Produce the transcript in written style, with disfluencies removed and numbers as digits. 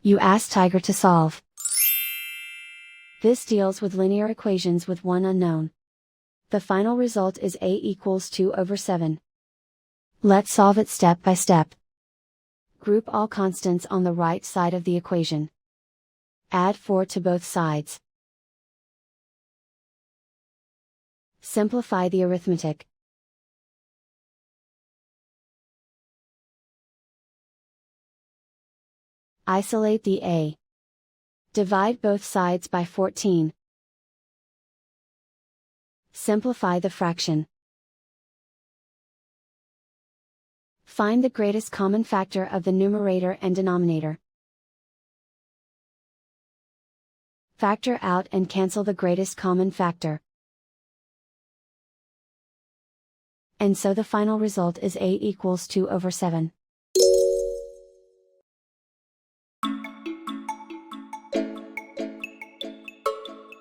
You ask Tiger to solve. This deals with linear equations with one unknown. The final result is a equals 2/7. Let's solve it step by step. Group all constants on the right side of the equation. Add 4 to both sides. Simplify the arithmetic. Isolate the a. Divide both sides by 14. Simplify the fraction. Find the greatest common factor of the numerator and denominator. Factor out and cancel the greatest common factor. And so the final result is a equals 2/7.